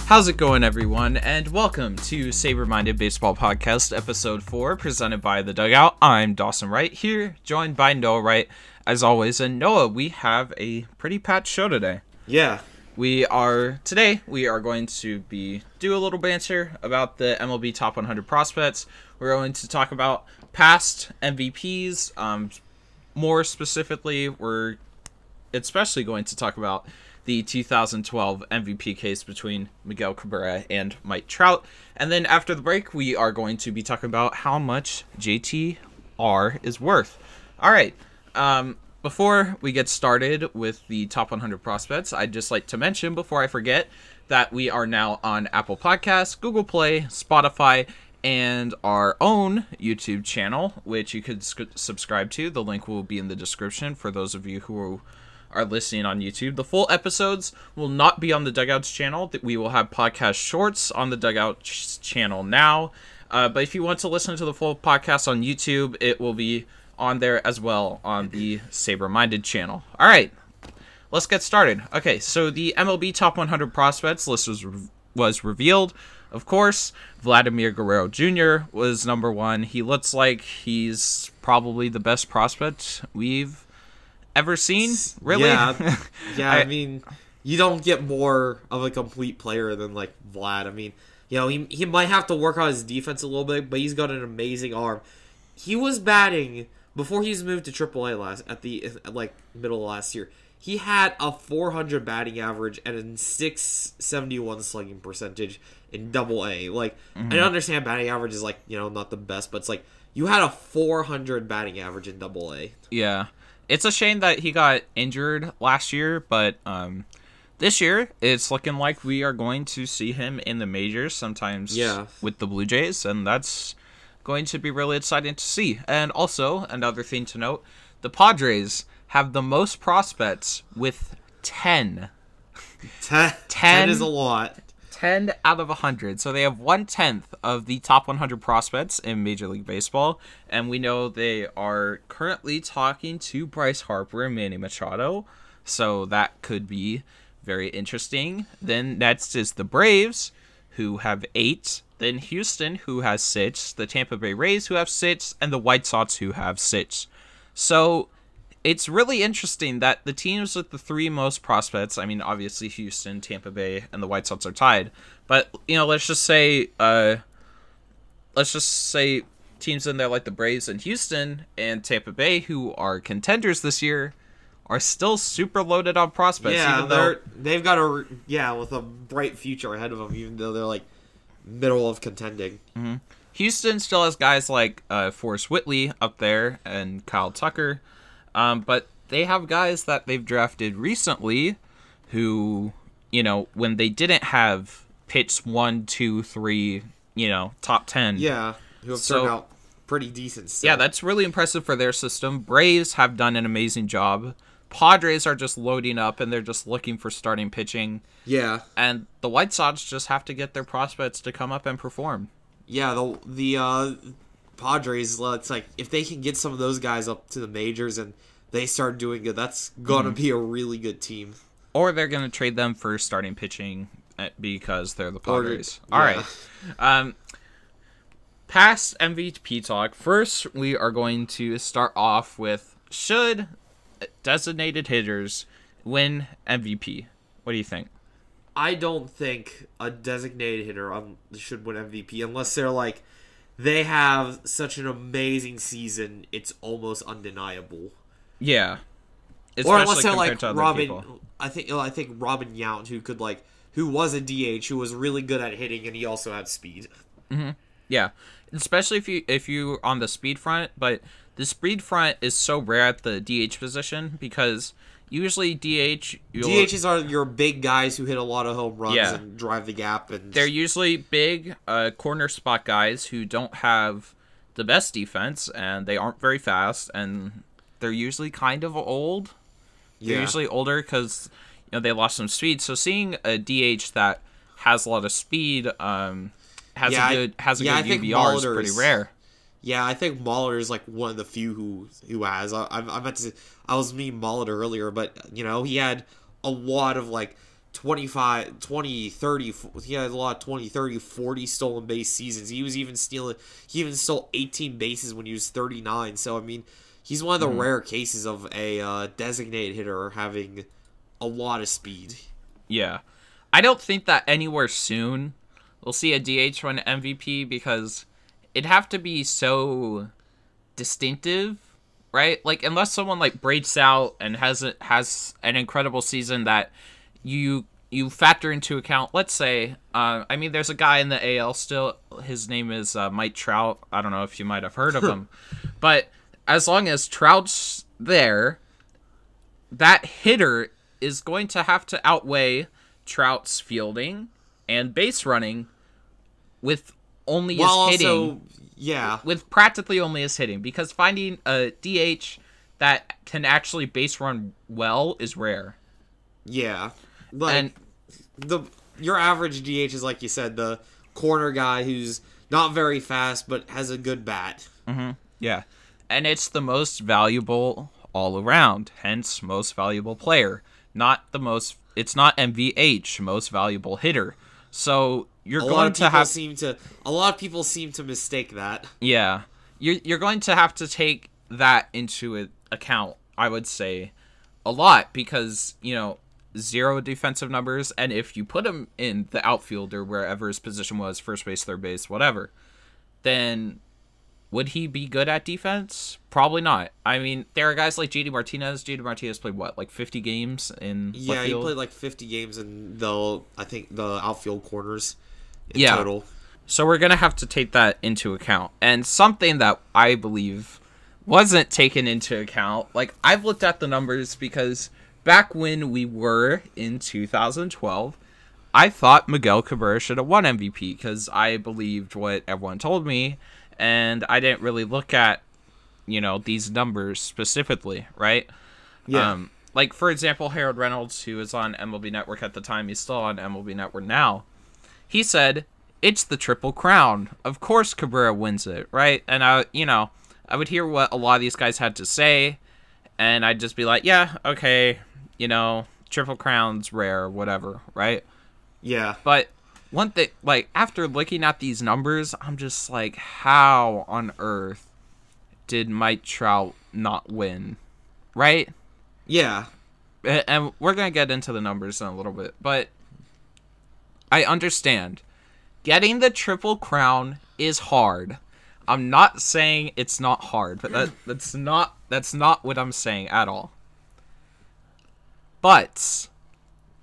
How's it going, everyone? And welcome to Saberminded Baseball Podcast, Episode 4, presented by The Dugout. I'm Dawson Wright here, joined by Noah Wright, as always. And Noah, we have a pretty packed show today. Yeah. Today we are going to do a little banter about the MLB Top 100 prospects. We're going to talk about past MVPs. More specifically, we're especially going to talk about the 2012 MVP case between Miguel Cabrera and Mike Trout. And then after the break, we are going to be talking about how much JTR is worth. All right. Before we get started with the top 100 prospects, I'd just like to mention, before I forget, that we are now on Apple Podcasts, Google Play, Spotify, and our own YouTube channel, which you could subscribe to. The link will be in the description for those of you who are listening on YouTube. The full episodes will not be on the Dugouts channel. We will have podcast shorts on the Dugouts channel now. But if you want to listen to the full podcast on YouTube, it will be on there as well on the Saberminded channel. All right, let's get started. Okay, so the MLB Top 100 Prospects list was revealed. Of course, Vladimir Guerrero Jr. was number one. He looks like he's probably the best prospect we've ever seen, really? Yeah, I mean, you don't get more of a complete player than, like, Vlad. I mean, you know, he might have to work on his defense a little bit, but he's got an amazing arm. He was batting, before he's moved to AAA middle of last year, he had a 400 batting average and a 671 slugging percentage in AA. Like, I understand batting average is, like, you know, not the best, but it's like, you had a 400 batting average in AA. Yeah. It's a shame that he got injured last year, but this year it's looking like we are going to see him in the majors sometimes with the Blue Jays, and that's going to be really exciting to see. And also, another thing to note, the Padres have the most prospects with 10. 10 is a lot. 10 out of 100. So they have 1/10 of the top 100 prospects in Major League Baseball. And we know they are currently talking to Bryce Harper and Manny Machado. So that could be very interesting. Then next is the Braves, who have 8. Then Houston, who has 6. The Tampa Bay Rays, who have 6. And the White Sox, who have 6. So it's really interesting that the teams with the 3 most prospects, I mean, obviously Houston, Tampa Bay, and the White Sox are tied. But, you know, let's just say teams in there like the Braves and Houston and Tampa Bay, who are contenders this year, are still super loaded on prospects. Yeah, they've got with a bright future ahead of them, even though they're, like, middle of contending. Mm-hmm. Houston still has guys like Forrest Whitley up there and Kyle Tucker. But they have guys that they've drafted recently who, you know, when they didn't have picks 1, 2, 3, you know, top 10. Yeah, who have turned out pretty decent still. Yeah, that's really impressive for their system. Braves have done an amazing job. Padres are just loading up, and they're just looking for starting pitching. Yeah. And the White Sox just have to get their prospects to come up and perform. Yeah, the Padres, it's like, if they can get some of those guys up to the majors and they start doing good, that's going to be a really good team. Or they're going to trade them for starting pitching because they're the Padres. All right. Past MVP talk. First, we are going to start off with, should designated hitters win MVP? What do you think? I don't think a designated hitter should win MVP unless they're like, they have such an amazing season, it's almost undeniable. Yeah. Or unless they're like Robin, I think Robin Yount, who was a DH, who was really good at hitting, and he also had speed. Mm-hmm. Yeah, especially if you on the speed front, but the speed front is so rare at the DH position because usually DHs are your big guys who hit a lot of home runs and drive the gap, and they're usually big corner spot guys who don't have the best defense, and they aren't very fast, and they're usually kind of old. They're usually older because, you know, they lost some speed. So seeing a DH that has a lot of speed, has a good UBR is pretty rare. Yeah, I think Molitor is like one of the few who has. I meant to say, I was meaning Molitor earlier, but you know, he had a lot of like 25, 20, 30. He had a lot of 20, 30, 40 stolen base seasons. He even stole 18 bases when he was 39. So, I mean, he's one of the rare cases of a designated hitter having a lot of speed. Yeah. I don't think that anywhere soon we'll see a DH win MVP because it'd have to be so distinctive, right? Like, unless someone like breaks out and has an incredible season that you factor into account. Let's say, I mean, there's a guy in the AL still. His name is Mike Trout. I don't know if you might have heard of him, but as long as Trout's there, that hitter is going to have to outweigh Trout's fielding and base running with only his hitting. With practically only his hitting, because finding a DH that can actually base run well is rare. Yeah. Like, your average DH is, like you said, the corner guy who's not very fast but has a good bat. Mm-hmm. Yeah. And it's the most valuable all around, hence most valuable player. It's not MVH, most valuable hitter. So a lot of people seem to mistake that. Yeah. You're going to have to take that into account, I would say, a lot, because, 0 defensive numbers, and if you put him in the outfield or wherever his position was, first base, third base, whatever, then would he be good at defense? Probably not. I mean, there are guys like JT Martinez. JT Martinez played what, like 50 games in he played like 50 games in the outfield corners in total. So we're gonna have to take that into account. And something that I believe wasn't taken into account, like, I've looked at the numbers because back when we were in 2012, I thought Miguel Cabrera should have won MVP because I believed what everyone told me, and I didn't really look at, these numbers specifically, right? Yeah. Like, for example, Harold Reynolds, who was on MLB Network at the time, he's still on MLB Network now, he said, it's the Triple Crown. Of course Cabrera wins it, right? And I would hear what a lot of these guys had to say, and I'd just be like, yeah, okay, Triple Crown's rare, whatever, right? Yeah. But one thing, like, after looking at these numbers, I'm just like, how on earth did Mike Trout not win, right? Yeah. And we're going to get into the numbers in a little bit, but I understand. Getting the Triple Crown is hard. I'm not saying it's not hard, but that's not what I'm saying at all. But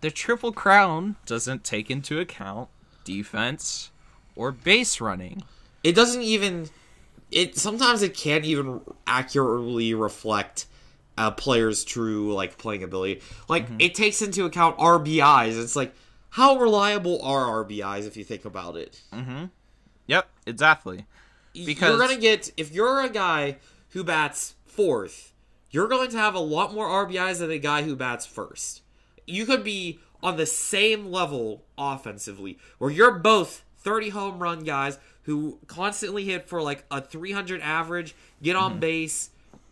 the Triple Crown doesn't take into account defense or base running. It doesn't even... sometimes it can't even accurately reflect a player's true, like, playing ability. Like, It takes into account RBIs. It's like, how reliable are RBIs if you think about it? Mm-hmm. Yep, exactly. Because you're going to get... If you're a guy who bats fourth, you're going to have a lot more RBIs than a guy who bats first. You could be on the same level offensively, where you're both 30 home run guys who constantly hit for like a 300 average, get on base,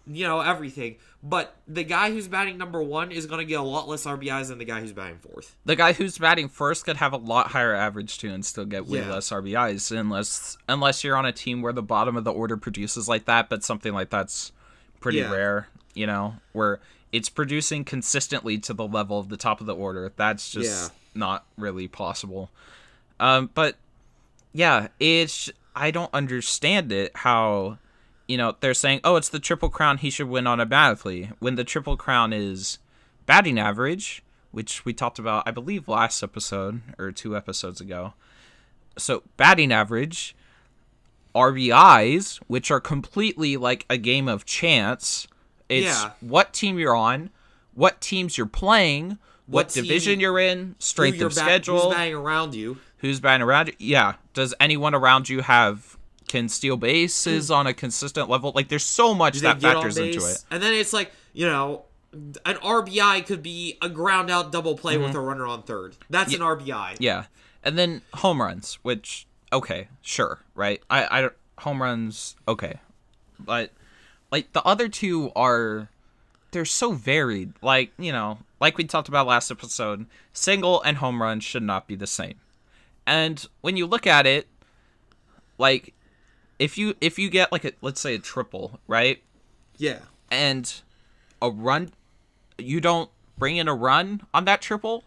everything. But the guy who's batting number one is going to get a lot less RBIs than the guy who's batting fourth. The guy who's batting first could have a lot higher average too and still get way less RBIs, unless you're on a team where the bottom of the order produces like that, but something like that's pretty rare, where it's producing consistently to the level of the top of the order. That's just not really possible. But yeah, I don't understand it how, they're saying, oh, it's the Triple Crown, he should win automatically, when the Triple Crown is batting average, which we talked about, I believe, last episode or 2 episodes ago. So batting average, RBIs, which are completely like a game of chance. It's what team you're on, what teams you're playing, what division you're in, strength of schedule. Who's batting around you. Who's batting around you. Yeah. Does anyone around you can steal bases on a consistent level? Like, there's so much that factors into it. And then it's like, an RBI could be a ground out double play with a runner on third. That's an RBI. Yeah. And then home runs, which, okay, sure, right? Home runs, okay. But, like, the other two they're so varied. Like, like we talked about last episode, single and home run should not be the same. And when you look at it, like, if you get, like, let's say a triple, right? Yeah. And a run, you don't bring in a run on that triple.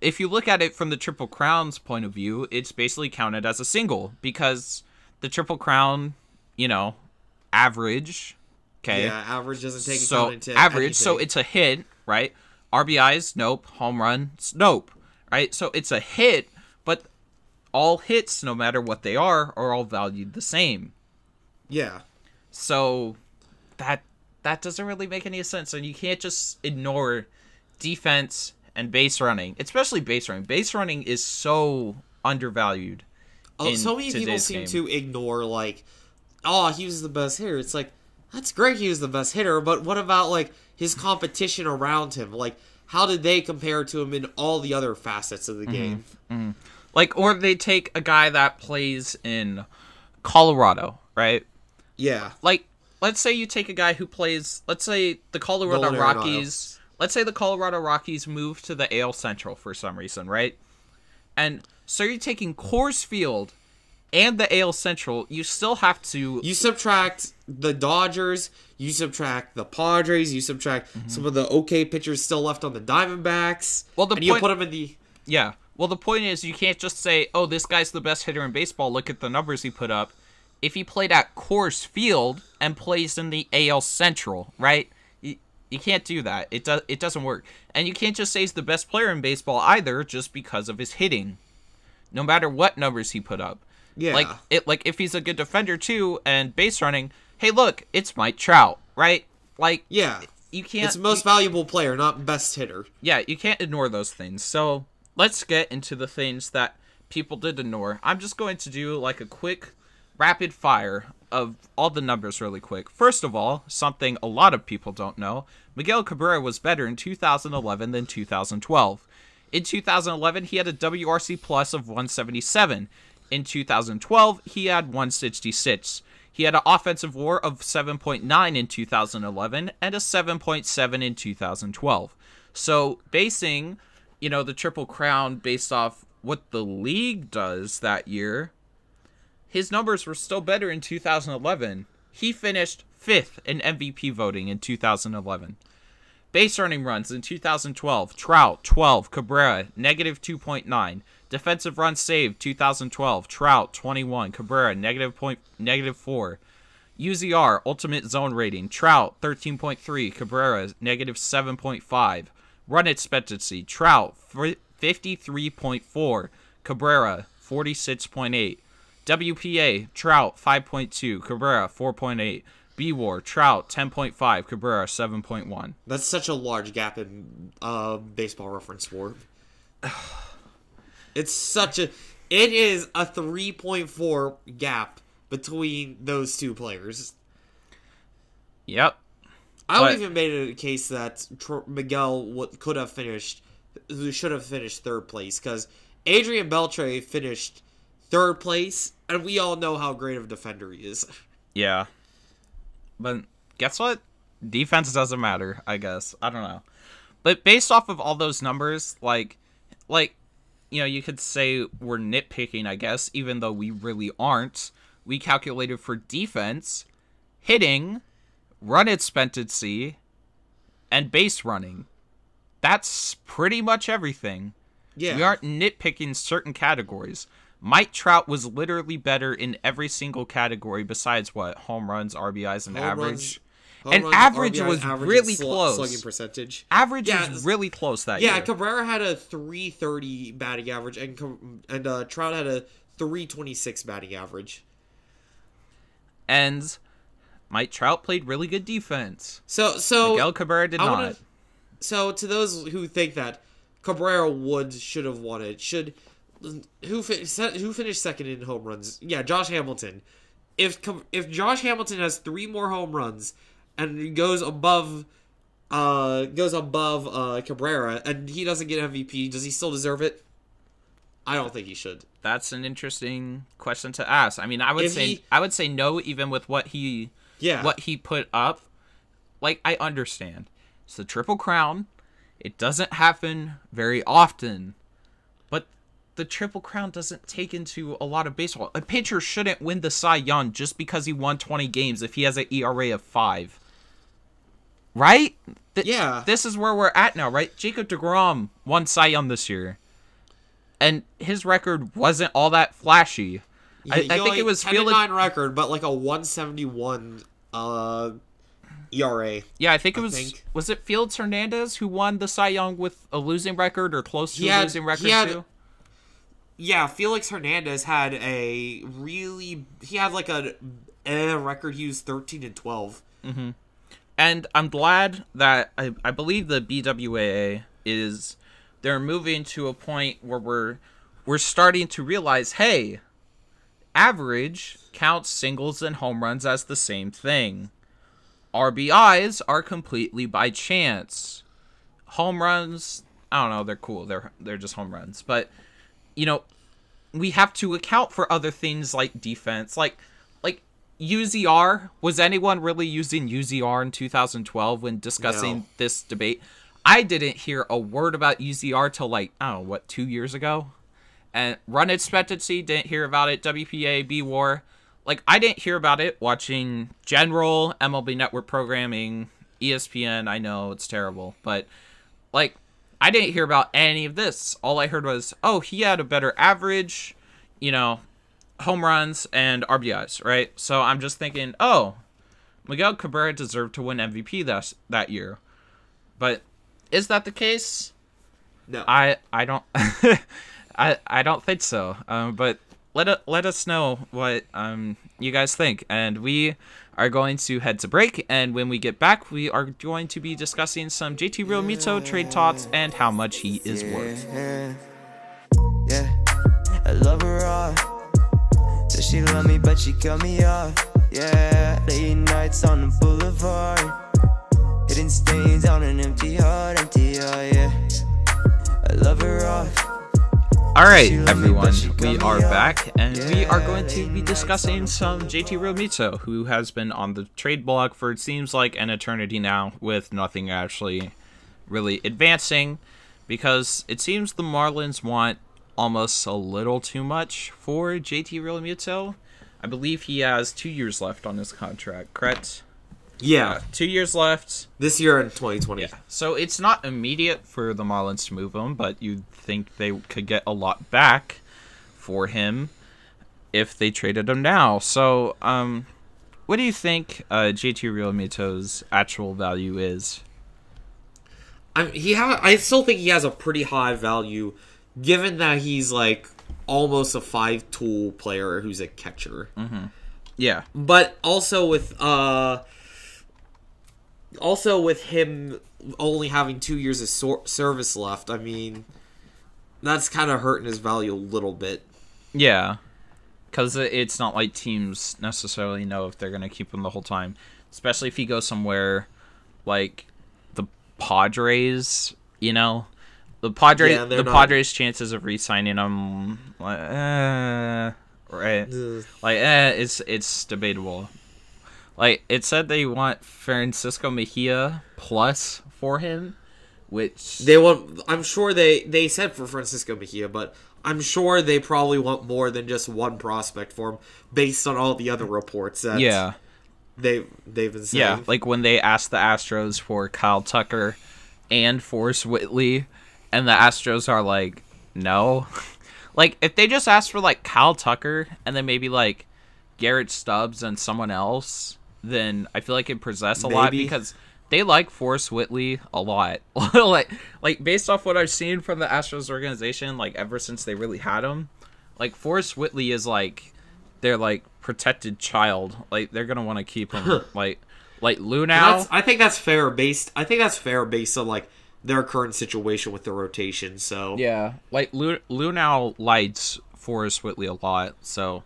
If you look at it from the Triple Crown's point of view, it's basically counted as a single because the Triple Crown, average. Okay. Yeah, average doesn't take so into average, anything. so it's a hit, right? RBIs, nope. Home runs, nope. Right? So it's a hit, but all hits, no matter what they are all valued the same. Yeah. So that doesn't really make any sense, and you can't just ignore defense and base running, especially base running. Base running is so undervalued. So many people seem to ignore, like, oh, he was the best hitter. It's like, that's great he was the best hitter, but what about, like, his competition around him? Like, how did they compare to him in all the other facets of the game? Mm-hmm. Like, or they take a guy that plays in Colorado, right? Yeah. Like, let's say you take a guy who plays, let's say the Colorado Rockies. Let's say the Colorado Rockies move to the AL Central for some reason, right? And so you're taking Coors Field and the AL Central. You still have to... You subtract the Dodgers, you subtract the Padres, you subtract some of the okay pitchers still left on the Diamondbacks, you put them in the... Yeah. Well, the point is you can't just say, oh, this guy's the best hitter in baseball. Look at the numbers he put up. If he played at Coors Field and plays in the AL Central, right? You can't do that. It doesn't work. And you can't just say he's the best player in baseball either just because of his hitting. No matter what numbers he put up. Yeah. Like if he's a good defender too and base running, hey look, it's Mike Trout, right? Like, yeah. You can't... It's most valuable player, not best hitter. Yeah, you can't ignore those things. So let's get into the things that people did ignore. I'm just going to do like a quick rapid fire of all the numbers really quick. First of all, something a lot of people don't know, Miguel Cabrera was better in 2011 than 2012. In 2011, he had a WRC plus of 177. In 2012, he had 166. He had an offensive WAR of 7.9 in 2011 and a 7.7 in 2012. So basing, the Triple Crown based off what the league does that year, his numbers were still better in 2011. He finished 5th in MVP voting in 2011. Base running runs in 2012, Trout, 12, Cabrera, negative 2.9. Defensive runs saved, 2012, Trout, 21, Cabrera, negative 4. UZR, ultimate zone rating, Trout, 13.3, Cabrera, negative 7.5. Run expectancy, Trout, 53.4, Cabrera, 46.8. WPA, Trout, 5.2, Cabrera, 4.8. B-War, Trout, 10.5, Cabrera, 7.1. That's such a large gap in baseball reference WAR. It is a 3.4 gap between those two players. Yep. I would even made it a case that Miguel should have finished third place, because Adrian Beltre finished third place, and we all know how great of a defender he is. Yeah. But guess what? Defense doesn't matter, I guess. I don't know. But based off of all those numbers, you could say we're nitpicking, I guess, even though we really aren't. We calculated for defense, hitting, run expectancy, and base running. That's pretty much everything. Yeah. We aren't nitpicking certain categories. Mike Trout was literally better in every single category besides home runs, RBIs, and average. Average was really close. Slugging percentage. Average was really close that year. Yeah, Cabrera had a 330 batting average, and Trout had a 326 batting average. And Mike Trout played really good defense. So Miguel Cabrera did not. So to those who think that Cabrera should have won it, who finished second in home runs? Yeah, Josh Hamilton. If Josh Hamilton has 3 more home runs and goes above Cabrera, and he doesn't get MVP, does he still deserve it? I don't think he should. That's an interesting question to ask. I mean, I would say no, even with what he put up. Like, I understand. It's the Triple Crown. It doesn't happen very often, but the Triple Crown doesn't take into a lot of baseball. A pitcher shouldn't win the Cy Young just because he won 20 games if he has an ERA of 5. Right? Yeah. This is where we're at now, right? Jacob deGrom won Cy Young this year, and his record wasn't all that flashy. I think it was 10-9 record, but like a 171 ERA. Yeah, I think it was it Felix Hernandez who won the Cy Young with a losing record or close to a losing record too? Yeah, Felix Hernandez had like a record. He was 13-12. Mm-hmm. And I'm glad that I believe the BWAA they're moving to a point where we're starting to realize, hey, average counts singles and home runs as the same thing. RBIs are completely by chance. Home runs, I don't know, they're cool. They're just home runs. But, we have to account for other things like defense. Like UZR. Was anyone really using UZR in 2012 when discussing this debate? I didn't hear a word about UZR till 2 years ago? And run expectancy, didn't hear about it. WPA, B-War. I didn't hear about it watching general MLB Network programming, ESPN. I know it's terrible, but I didn't hear about any of this. All I heard was, oh, he had a better average, home runs and RBIs, right? So I'm just thinking, oh, Miguel Cabrera deserved to win MVP that year. But is that the case? No. I don't I don't think so. But let us know what you guys think, and we are going to head to break, and when we get back, we are going to be discussing some JT Realmuto trade thoughts and how much he is worth. Yeah, I love her off. Said she love me, but she cut me off. Yeah, late nights on the boulevard, hitting stains on an empty heart, yeah. I love her off. Alright, everyone, we are back, and we are going to be discussing some JT Realmuto, who has been on the trade block for it seems like an eternity now, with nothing actually really advancing, because it seems the Marlins want almost a little too much for JT Realmuto. I believe he has 2 years left on his contract, correct? Yeah. 2 years left. This year in 2020. Yeah. So it's not immediate for the Marlins to move him, but you'd think they could get a lot back for him if they traded him now. So, what do you think JT Realmuto's actual value is? I still think he has a pretty high value, given that he's almost a 5-tool player who's a catcher. Mm-hmm. Yeah. But also with him only having 2 years of service left, I mean, that's kind of hurting his value a little bit. Yeah, because it's not like teams necessarily know if they're going to keep him the whole time, especially if he goes somewhere like the Padres, The Padres' chances of re-signing him, right? It's debatable. It said they want Francisco Mejia plus for him, which they want. I'm sure they said for Francisco Mejia, but I'm sure they probably want more than just one prospect for him, based on all the other reports that they've been saying. Yeah, when they asked the Astros for Kyle Tucker and Forrest Whitley, and the Astros are like, no. If they just asked for Kyle Tucker and then maybe Garrett Stubbs and someone else, then I feel like it possess a lot, because they like Forrest Whitley a lot. Based off what I've seen from the Astros organization, ever since they really had him, Forrest Whitley is their protected child. They're gonna want to keep him. Lou now. I think that's fair based on their current situation with the rotation. So yeah, Lou now likes Forrest Whitley a lot. So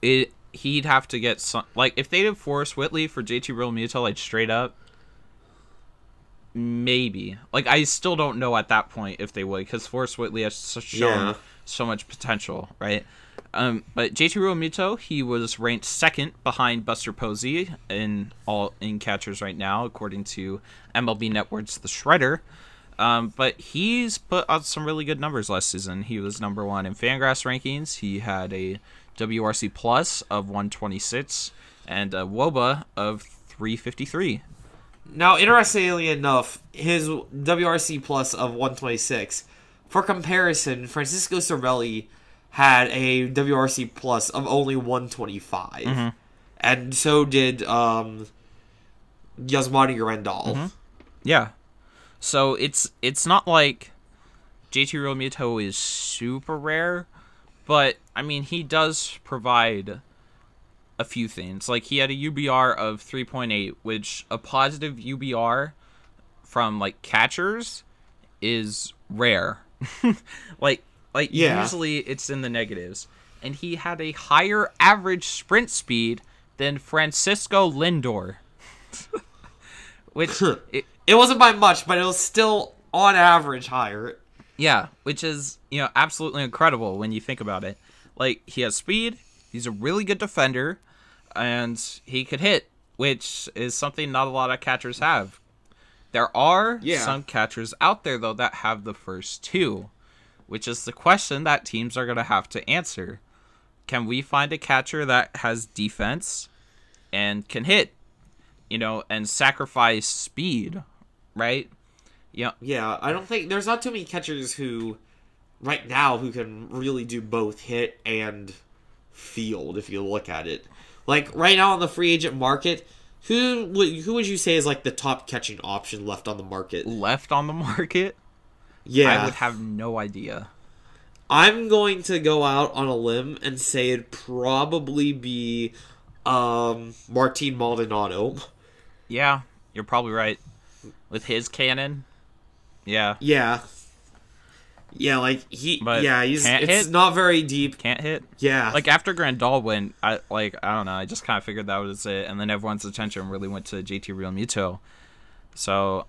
he'd have to get some. If they did Forrest Whitley for JT Realmuto, straight up, maybe. I still don't know at that point if they would, because Forrest Whitley has shown so much potential, right? But JT Realmuto, he was ranked second behind Buster Posey in catchers right now, according to MLB Network's The Shredder. But he's put out some really good numbers last season. He was number 1 in Fangraphs rankings. He had a WRC plus of 126 and a WOBA of 353. Now, interestingly enough, his WRC plus of 126. For comparison, Francisco Cervelli had a WRC plus of only 125. Mm-hmm. And so did Yasmani Grandal. Mm-hmm. Yeah. So it's not like JT Realmuto is super rare, but I mean he does provide a few things. Like he had a UBR of 3.8, which a positive UBR from like catchers is rare. like usually it's in the negatives. And he had a higher average sprint speed than Francisco Lindor. Which it wasn't by much, but it was still on average higher. Yeah, which is, absolutely incredible when you think about it. Like, he has speed, he's a really good defender, and he could hit, which is something not a lot of catchers have. There are some catchers out there, though, that have the first two, which is the question that teams are going to have to answer. Can we find a catcher that has defense and can hit, and sacrifice speed, right? Yeah, I don't think there's not too many catchers who can really do both hit and field if you look at it. Like right now on the free agent market, who would you say is like the top catching option left on the market? Left on the market? Yeah. I would have no idea. I'm going to go out on a limb and say it'd probably be Martin Maldonado. Yeah, you're probably right. With his cannon. Yeah. Yeah. Yeah, like it's hit? not very deep. Can't hit. Yeah. Like after Grandal went, I don't know, I just kind of figured that was it, and then everyone's attention really went to JT Realmuto. So,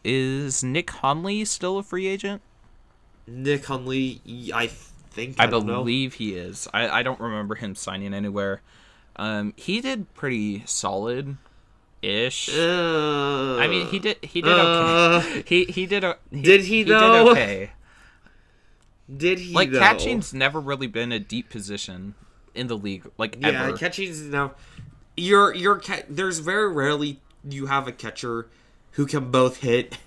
is Nick Hundley still a free agent? Nick Hundley, I believe he is. I don't remember him signing anywhere. He did pretty solid ish. I mean, he did okay. He did okay. Did he like though? Catching's never really been a deep position in the league, like ever. Catching's now. There's very rarely you have a catcher who can both hit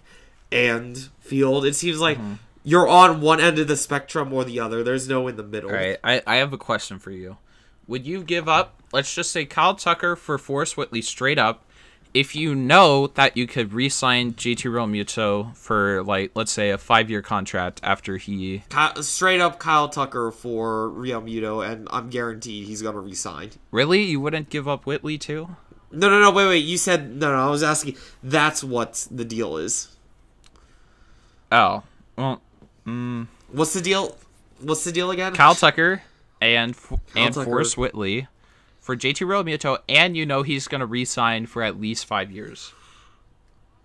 and field. It seems like you're on one end of the spectrum or the other. There's no in the middle. All right, I have a question for you. Would you give up, let's just say, Kyle Tucker for Forrest Whitley straight up, if you know that you could re-sign JT Realmuto for, like, let's say a 5-year contract after he... Straight up Kyle Tucker for Realmuto, and I'm guaranteed he's going to re-sign. Really? You wouldn't give up Whitley, too? No, wait, you said... No, I was asking... That's what the deal is. Oh. Well, What's the deal? What's the deal again? Kyle Tucker and Forrest Whitley for JT Realmuto, and he's going to re-sign for at least 5 years.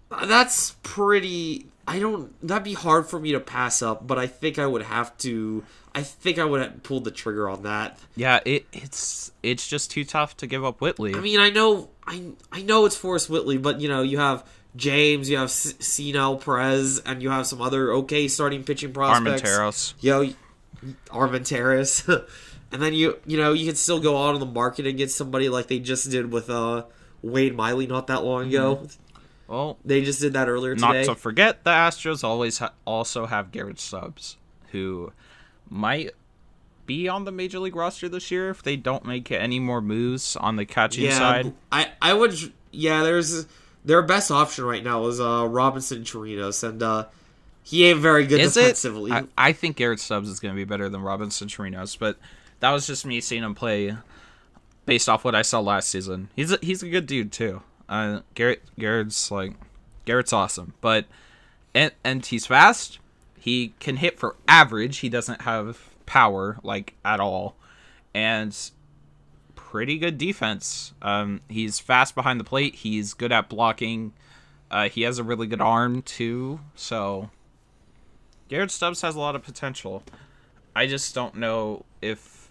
That's pretty... That'd be hard for me to pass up, but I think I would have to... I think I would have pulled the trigger on that. Yeah, it's just too tough to give up Whitley. I mean, I know it's Forrest Whitley, but, you have James, you have Cino Perez, and you have some other okay starting pitching prospects. Armenteros. And then you can still go out on the market and get somebody like they just did with Wade Miley not that long ago. Well, they just did that earlier today. Not to forget, the Astros always also have Garrett Stubbs, who might be on the Major League roster this year if they don't make any more moves on the catching side. I would. Yeah, their best option right now is Robinson Chirinos, and he ain't very good defensively. I think Garrett Stubbs is going to be better than Robinson Chirinos, but that was just me seeing him play based off what I saw last season. He's a good dude too. Garrett's awesome, but and he's fast. He can hit for average. He doesn't have power at all, and pretty good defense. He's fast behind the plate. He's good at blocking. He has a really good arm too. So Garrett Stubbs has a lot of potential. I just don't know if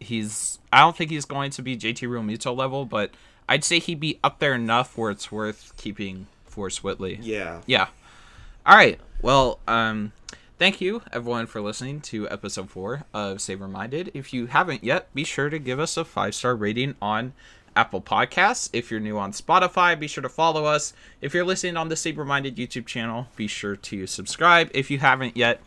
I don't think he's going to be JT Realmuto level, but I'd say he'd be up there enough where it's worth keeping Forrest Whitley. Yeah. Yeah. All right. Well, thank you everyone for listening to episode 4 of Saberminded. If you haven't yet, be sure to give us a 5-star rating on Apple Podcasts. If you're new on Spotify, be sure to follow us. If you're listening on the Saberminded YouTube channel, be sure to subscribe if you haven't yet.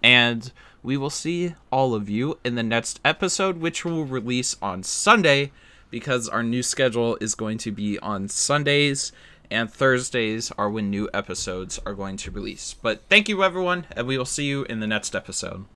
And we will see all of you in the next episode, which will release on Sunday, because our new schedule is going to be on Sundays, and Thursdays are when new episodes are going to release. But thank you, everyone, and we will see you in the next episode.